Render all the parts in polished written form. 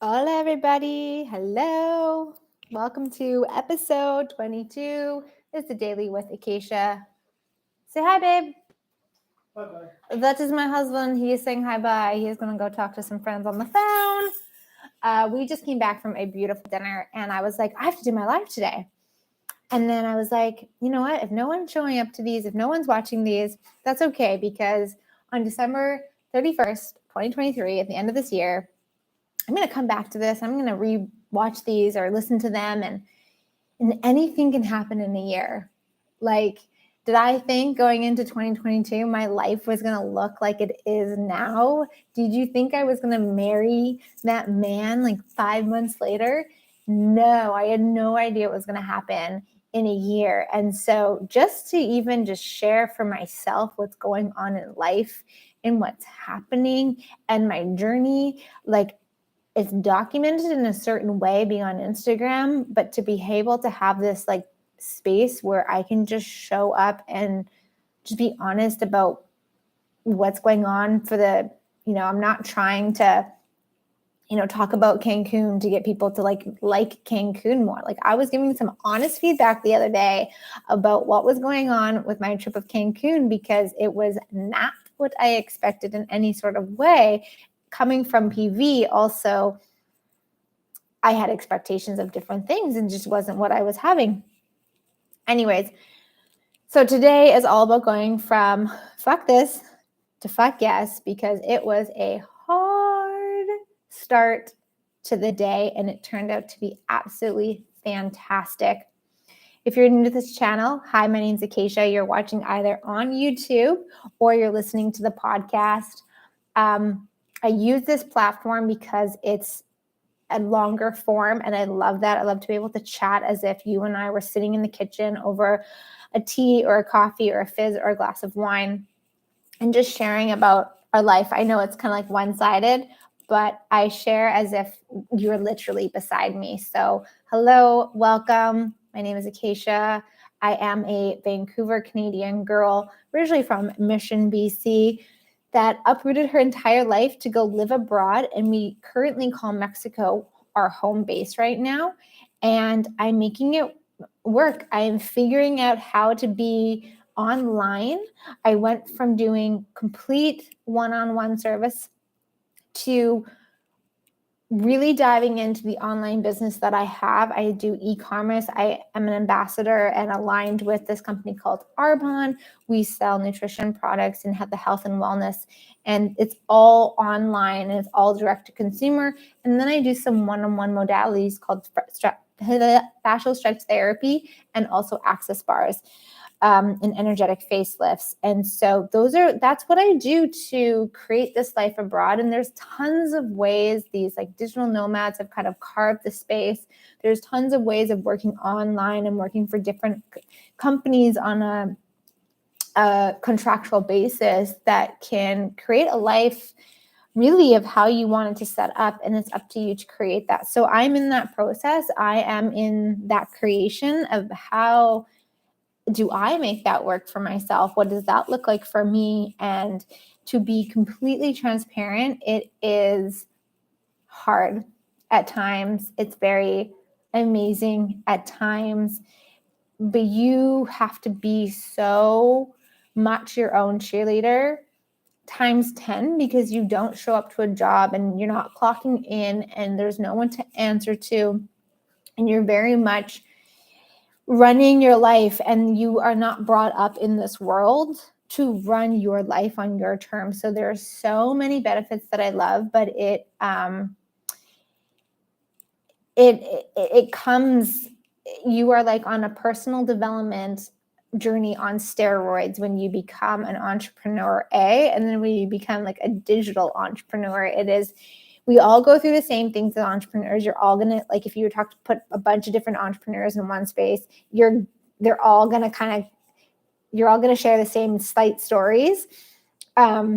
Hola, everybody. Hello. Welcome to episode 22. It's the Daily with Akeisha. Say hi, babe. Bye-bye. That is my husband. He is saying hi bye. He is going to go talk to some friends on the phone. We just came back from a beautiful dinner, and I was like, I have to do my live today. And then I was like, you know what? If no one's showing up to these, if no one's watching these, that's okay, because on December 31st, 2023, at the end of this year, I'm going to come back to this. I'm going to re-watch these or listen to them, and anything can happen in a year. Like, did I think going into 2022 my life was going to look like it is now? Did you think I was going to marry that man like 5 months later? No, I had no idea what was going to happen in a year. And so just to even just share for myself what's going on in life and what's happening and my journey, like, it's documented in a certain way being on Instagram, but to be able to have this like space where I can just show up and just be honest about what's going on I'm not trying to, talk about Cancun to get people to like Cancun more. Like, I was giving some honest feedback the other day about what was going on with my trip of Cancun, because it was not what I expected in any sort of way. Coming from PV, also, I had expectations of different things and just wasn't what I was having. Anyways, so today is all about going from fuck this to fuck yes, because it was a hard start to the day and it turned out to be absolutely fantastic. If you're new to this channel, hi, my name's Akeisha. You're watching either on YouTube or you're listening to the podcast. I use this platform because it's a longer form, and I love that. I love to be able to chat as if you and I were sitting in the kitchen over a tea or a coffee or a fizz or a glass of wine and just sharing about our life. I know it's kind of like one-sided, but I share as if you're literally beside me. So hello, welcome. My name is Akeisha. I am a Vancouver, Canadian girl, originally from Mission, BC, that uprooted her entire life to go live abroad. And we currently call Mexico our home base right now. And I'm making it work. I am figuring out how to be online. I went from doing complete one-on-one service to really diving into the online business that I have. I do e-commerce. I am an ambassador and aligned with this company called Arbonne. We sell nutrition products and have the health and wellness, and it's all online and it's all direct to consumer. And then I do some one-on-one modalities called fascial stretch therapy and also access bars. And energetic facelifts. And so that's what I do to create this life abroad. And there's tons of ways these like digital nomads have kind of carved the space. There's tons of ways of working online and working for different companies on a contractual basis that can create a life really of how you want it to set up, and it's up to you to create that. So I'm in that process. I am in that creation of how do I make that work for myself? What does that look like for me? And to be completely transparent, it is hard at times. It's very amazing at times, but you have to be so much your own cheerleader times 10, because you don't show up to a job and you're not clocking in and there's no one to answer to, and you're very much running your life, and you are not brought up in this world to run your life on your terms. So there are so many benefits that I love, but it comes, you are like on a personal development journey on steroids when you become an entrepreneur, and then when you become like a digital entrepreneur. It is, we all go through the same things as entrepreneurs. You're all gonna, like, if you were to put a bunch of different entrepreneurs in one space, they're all gonna you're all gonna share the same slight stories. But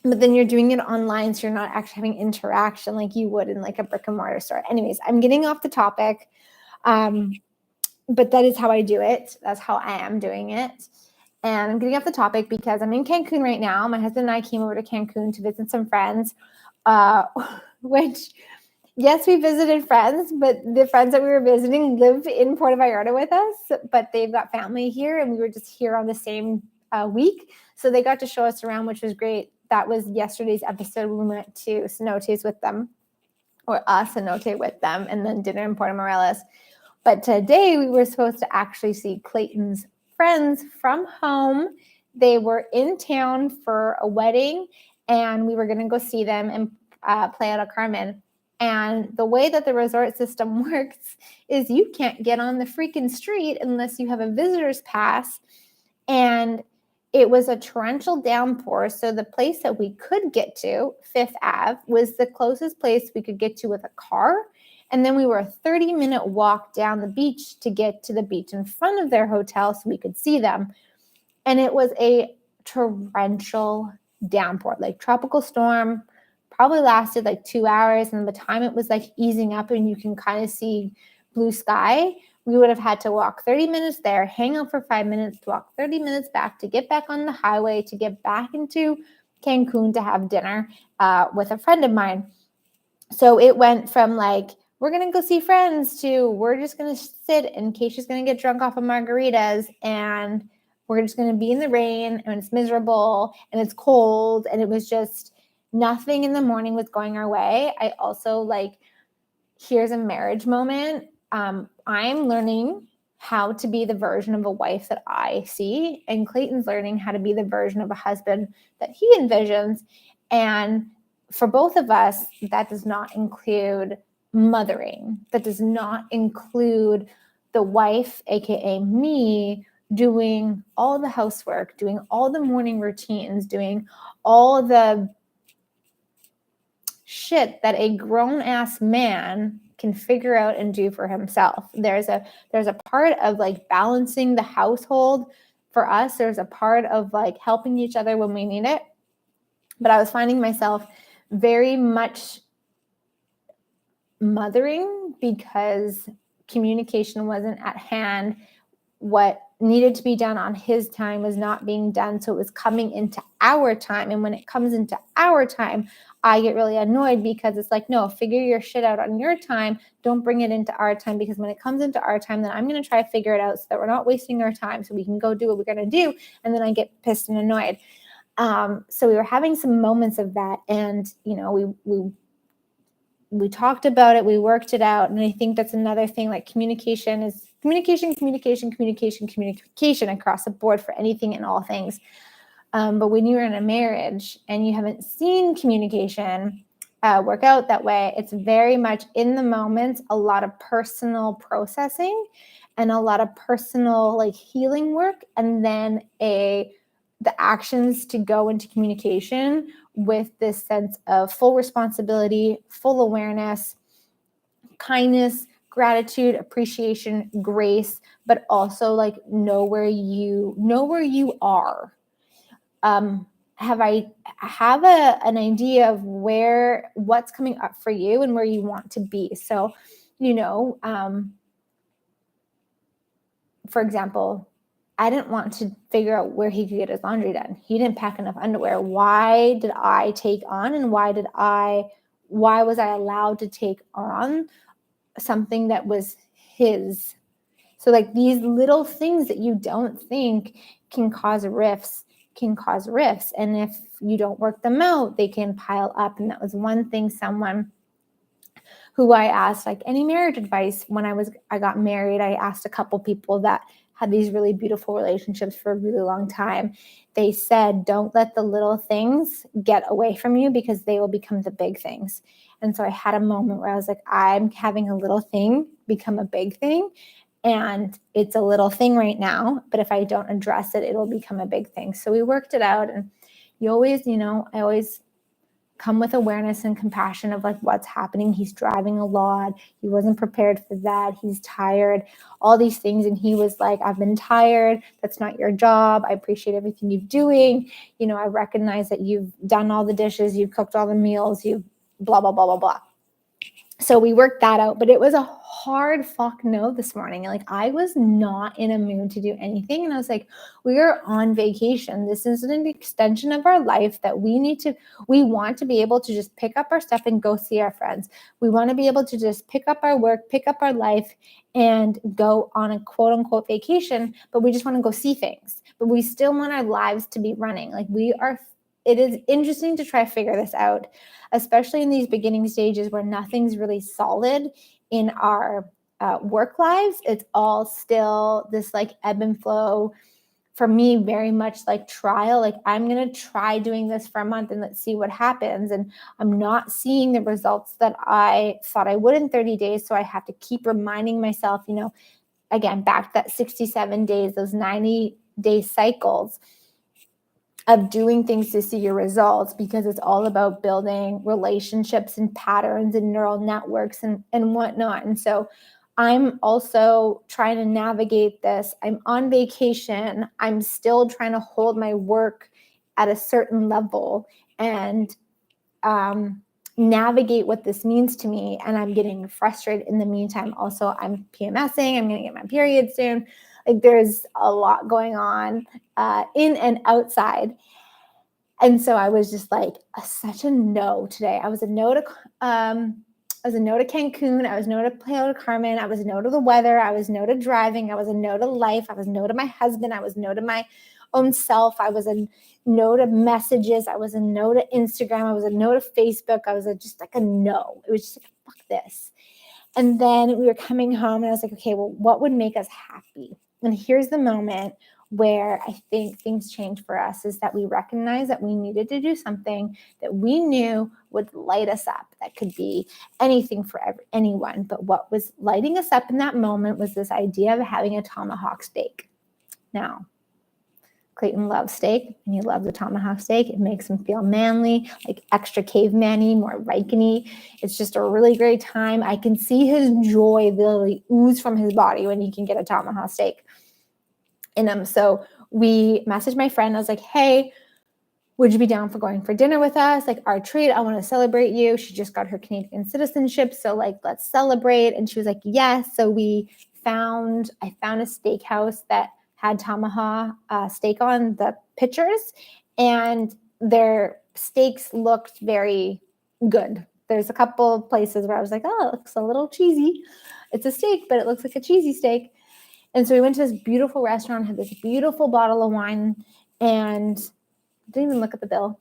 then you're doing it online, so you're not actually having interaction like you would in like a brick and mortar store. Anyways, I'm getting off the topic. But that is how I do it. That's how I am doing it. And I'm getting off the topic because I'm in Cancun right now. My husband and I came over to Cancun to visit some friends, which Yes, we visited friends, but the friends that we were visiting live in Puerto Vallarta with us, but they've got family here, and we were just here on the same week. So they got to show us around, which was great. That was yesterday's episode. We went to cenotes with them, or a cenote with them, and then dinner in Puerto Morelos. But today we were supposed to actually see Clayton's friends from home. They were in town for a wedding, and we were going to go see them and Playa del Carmen. And the way that the resort system works is you can't get on the freaking street unless you have a visitor's pass. And it was a torrential downpour. So the place that we could get to, Fifth Ave, was the closest place we could get to with a car. And then we were a 30-minute walk down the beach to get to the beach in front of their hotel so we could see them. And it was a torrential downpour, like tropical storm, probably lasted like 2 hours. And by the time it was like easing up and you can kind of see blue sky, we would have had to walk 30 minutes there, hang out for 5 minutes, walk 30 minutes back to get back on the highway, to get back into Cancun to have dinner with a friend of mine. So it went from like, we're going to go see friends to we're just going to sit and Keisha's going to get drunk off of margaritas and we're just going to be in the rain and it's miserable and it's cold. And it was just nothing in the morning was going our way. I also like, here's a marriage moment. I'm learning how to be the version of a wife that I see, and Clayton's learning how to be the version of a husband that he envisions. And for both of us, that does not include mothering. That does not include the wife, aka me, doing all the housework, doing all the morning routines, doing all the shit that a grown-ass man can figure out and do for himself. There's a part of like balancing the household for us. There's a part of like helping each other when we need it. But I was finding myself very much mothering because communication wasn't at hand. What needed to be done on his time was not being done. So it was coming into our time. And when it comes into our time, I get really annoyed because it's like, no, figure your shit out on your time. Don't bring it into our time, because when it comes into our time, then I'm going to try to figure it out so that we're not wasting our time so we can go do what we're going to do. And then I get pissed and annoyed. So we were having some moments of that. And, you know, we talked about it, we worked it out. And I think that's another thing, like communication across the board for anything and all things. But when you're in a marriage and you haven't seen communication work out that way, it's very much in the moment, a lot of personal processing and a lot of personal like healing work, and then the actions to go into communication with this sense of full responsibility, full awareness, kindness, gratitude, appreciation, grace, but also like know where you are. Have an idea of what's coming up for you and where you want to be. So, for example, I didn't want to figure out where he could get his laundry done. He didn't pack enough underwear. Why did I take on, and why was I allowed to take on something that was his? So like these little things that you don't think can cause rifts. And if you don't work them out, they can pile up. And that was one thing someone who I asked, like any marriage advice when I got married, I asked a couple people that had these really beautiful relationships for a really long time. They said, don't let the little things get away from you, because they will become the big things. And so I had a moment where I was like, I'm having a little thing become a big thing. And it's a little thing right now, but if I don't address it, it'll become a big thing. So we worked it out. And I always come with awareness and compassion of like what's happening. He's driving a lot. He wasn't prepared for that. He's tired, all these things. And he was like, I've been tired. That's not your job. I appreciate everything you're doing. I recognize that you've done all the dishes. You've cooked all the meals. You've blah, blah, blah, blah, blah. So we worked that out, but it was a hard fuck no this morning. Like I was not in a mood to do anything. And I was like, we are on vacation. This is an extension of our life that we want to be able to just pick up our stuff and go see our friends. We want to be able to just pick up our work, pick up our life and go on a quote unquote vacation, but we just want to go see things. But we still want our lives to be running. Like it is interesting to try to figure this out, especially in these beginning stages where nothing's really solid in our work lives. It's all still this like ebb and flow. For me, very much like trial. Like I'm going to try doing this for a month and let's see what happens. And I'm not seeing the results that I thought I would in 30 days. So I have to keep reminding myself, again, back to that 67 days, those 90-day cycles of doing things to see your results, because it's all about building relationships and patterns and neural networks and whatnot. And so I'm also trying to navigate this. I'm on vacation. I'm still trying to hold my work at a certain level and navigate what this means to me. And I'm getting frustrated in the meantime. Also, I'm PMSing. I'm going to get my period soon. Like there's a lot going on in and outside. And so I was just like such a no today. I was a no to Cancun. I was no to Playa del Carmen. I was no to the weather. I was no to driving. I was a no to life. I was no to my husband. I was no to my own self. I was a no to messages. I was a no to Instagram. I was a no to Facebook. I was just like a no. It was just like, fuck this. And then we were coming home and I was like, okay, well, what would make us happy? And here's the moment where I think things change for us, is that we recognize that we needed to do something that we knew would light us up. That could be anything for anyone. But what was lighting us up in that moment was this idea of having a tomahawk steak. Now, Clayton loves steak and he loves the tomahawk steak. It makes him feel manly, like extra caveman-y, more Viking-y. It's just a really great time. I can see his joy literally ooze from his body when he can get a tomahawk steak. And so we messaged my friend. I was like, hey, would you be down for going for dinner with us? Like our treat, I want to celebrate you. She just got her Canadian citizenship. So like, let's celebrate. And she was like, yes. So I found a steakhouse that had tomahawk steak on the pictures, and their steaks looked very good. There's a couple of places where I was like, oh, it looks a little cheesy. It's a steak, but it looks like a cheesy steak. And so we went to this beautiful restaurant, had this beautiful bottle of wine, and didn't even look at the bill.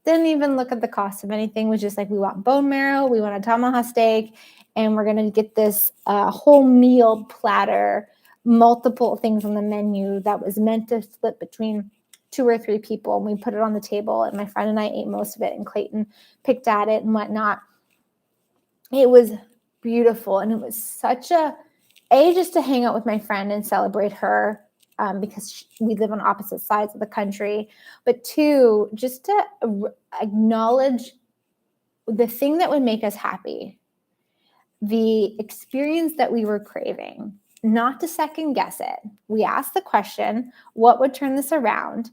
Didn't even look at the cost of anything. It was just like, we want bone marrow, we want a tomahawk steak, and we're going to get this whole meal platter, multiple things on the menu that was meant to split between 2 or 3 people. And we put it on the table, and my friend and I ate most of it, and Clayton picked at it and whatnot. It was beautiful, and it was such just to hang out with my friend and celebrate her, because we live on opposite sides of the country, but 2, just to acknowledge the thing that would make us happy, the experience that we were craving, not to second guess it. We asked the question, what would turn this around?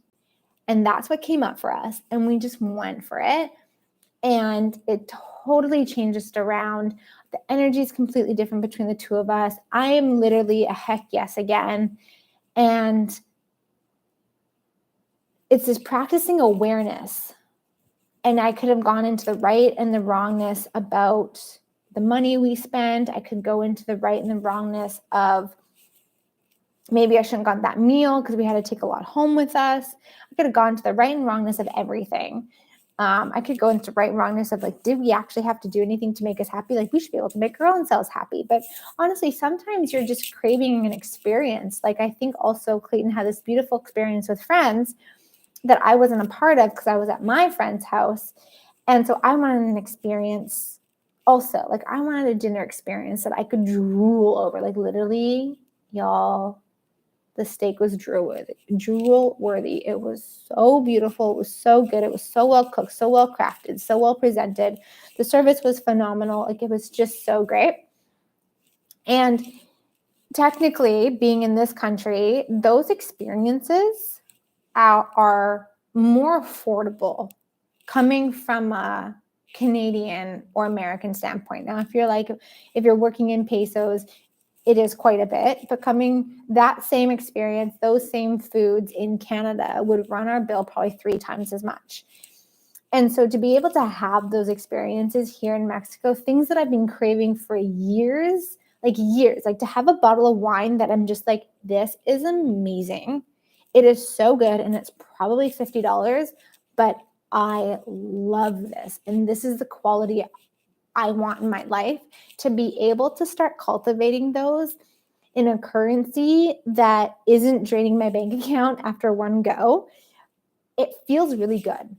And that's what came up for us. And we just went for it. And it totally changed us around. The energy is completely different between the 2 of us. I am literally a heck yes again. And it's this practicing awareness. And I could have gone into the right and the wrongness about the money we spend. I could go into the right and the wrongness of maybe I shouldn't have got that meal because we had to take a lot home with us. I could have gone to the right and wrongness of everything. I could go into right and wrongness of like, did we actually have to do anything to make us happy? Like we should be able to make our own selves happy. But honestly, sometimes you're just craving an experience. Like I think also Clayton had this beautiful experience with friends that I wasn't a part of because I was at my friend's house. And so I wanted an experience also. Like I wanted a dinner experience that I could drool over. Like literally, y'all, the steak was drool worthy. It was so beautiful. It was so good. It was so well cooked, so well crafted, so well presented. The service was phenomenal. Like it was just so great. And technically, being in this country, those experiences are more affordable coming from a Canadian or American standpoint. Now, if you're working in pesos, it is quite a bit, but that same experience, those same foods in Canada would run our bill probably 3 times as much. And so to be able to have those experiences here in Mexico, things that I've been craving for years, like to have a bottle of wine that I'm just like, this is amazing. It is so good. And it's probably $50, but I love this. And this is the quality I want in my life, to be able to start cultivating those in a currency that isn't draining my bank account after one go. It feels really good.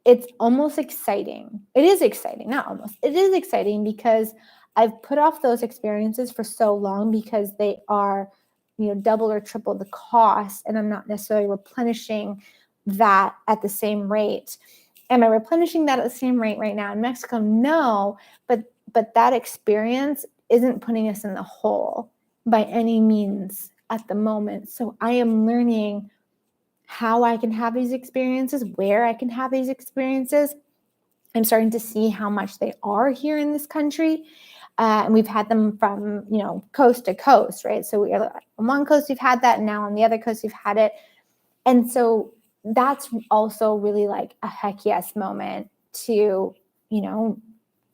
It's almost exciting. It is exciting, not almost. It is exciting because I've put off those experiences for so long because they are, double or triple the cost, and I'm not necessarily replenishing that at the same rate. Am I replenishing that at the same rate right now in Mexico? No, but that experience isn't putting us in the hole by any means at the moment. So I am learning how I can have these experiences, where I can have these experiences. I'm starting to see how much they are here in this country. And we've had them from, coast to coast, right? So on one coast, we've had that, and now on the other coast, we've had it. And so that's also really like a heck yes moment to,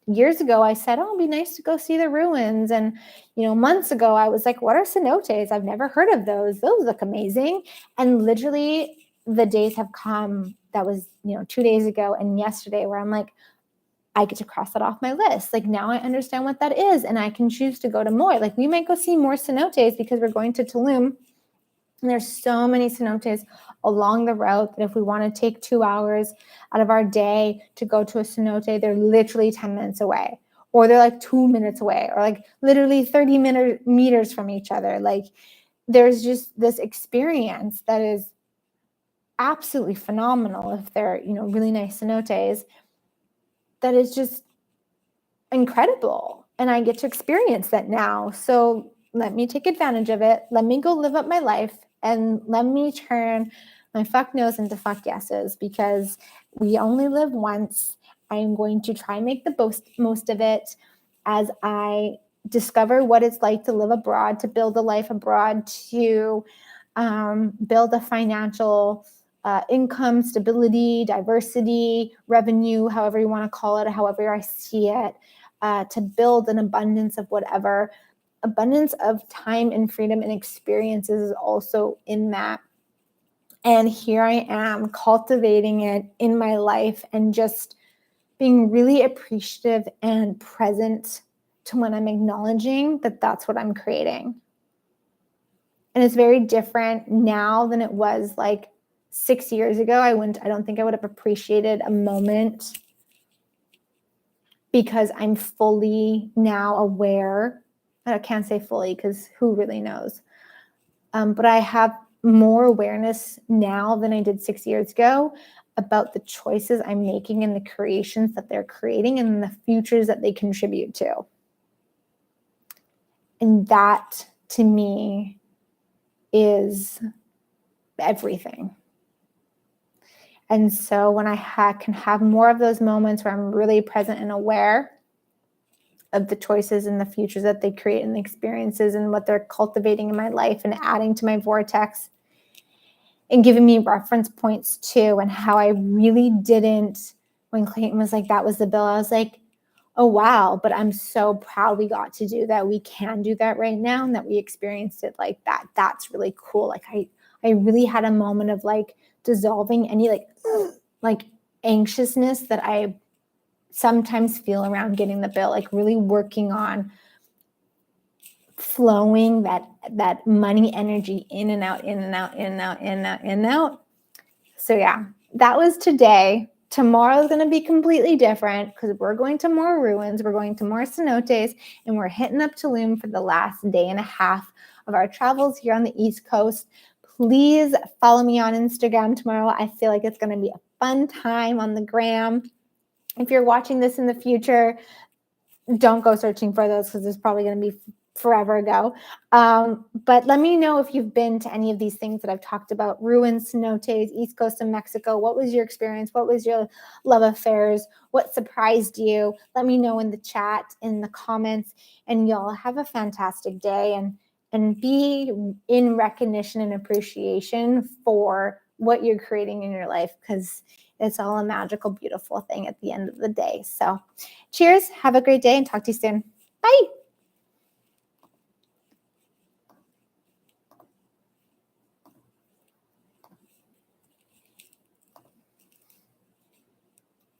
years ago I said, oh, it'd be nice to go see the ruins. And, months ago I was like, what are cenotes? I've never heard of those. Those look amazing. And literally the days have come, that was, 2 days ago and yesterday, where I'm like, I get to cross that off my list. Like, now I understand what that is, and I can choose to go to more. Like, we might go see more cenotes because we're going to Tulum. And there's so many cenotes along the route that if we want to take 2 hours out of our day to go to a cenote, they're literally 10 minutes away, or they're like 2 minutes away, or like literally 30 meters from each other. Like, there's just this experience that is absolutely phenomenal if they're, really nice cenotes, that is just incredible. And I get to experience that now. So let me take advantage of it. Let me go live up my life, and let me turn my fuck no's into fuck yeses, because we only live once. I'm going to try and make the most of it as I discover what it's like to live abroad, to build a life abroad, to build a financial income, stability, diversity, revenue, however you want to call it, however I see it, to build an abundance of whatever. Abundance of time and freedom and experiences is also in that. And here I am cultivating it in my life, and just being really appreciative and present to when I'm acknowledging that that's what I'm creating. And it's very different now than it was like 6 years ago. I don't think I would have appreciated a moment, because I'm fully now aware. I can't say fully because who really knows? But I have more awareness now than I did 6 years ago about the choices I'm making and the creations that they're creating and the futures that they contribute to. And that, to me, is everything. And so when I can have more of those moments where I'm really present and aware of the choices and the futures that they create and the experiences and what they're cultivating in my life and adding to my vortex, and giving me reference points too, and how I really didn't, when Clayton was like, that was the bill, I was like, oh, wow, but I'm so proud we got to do that. We can do that right now, and that we experienced it like that. That's really cool. Like, I really had a moment of like dissolving any like anxiousness that I sometimes feel around getting the bill, like really working on flowing that money energy in and out, in and out, in and out, in and out, in and out. So yeah, that was today. Tomorrow is going to be completely different, because we're going to more ruins, we're going to more cenotes, and we're hitting up Tulum for the last day and a half of our travels here on the East Coast. Please follow me on Instagram tomorrow. I feel like it's going to be a fun time on the gram. If you're watching this in the future, don't go searching for those, because there's probably going to be forever ago. But let me know if you've been to any of these things that I've talked about: ruins, cenotes, East Coast of Mexico. What was your experience? What was your love affairs? What surprised you? Let me know in the chat, in the comments, and y'all have a fantastic day, and be in recognition and appreciation for what you're creating in your life, because it's all a magical, beautiful thing at the end of the day. So cheers, have a great day, and talk to you soon. Bye.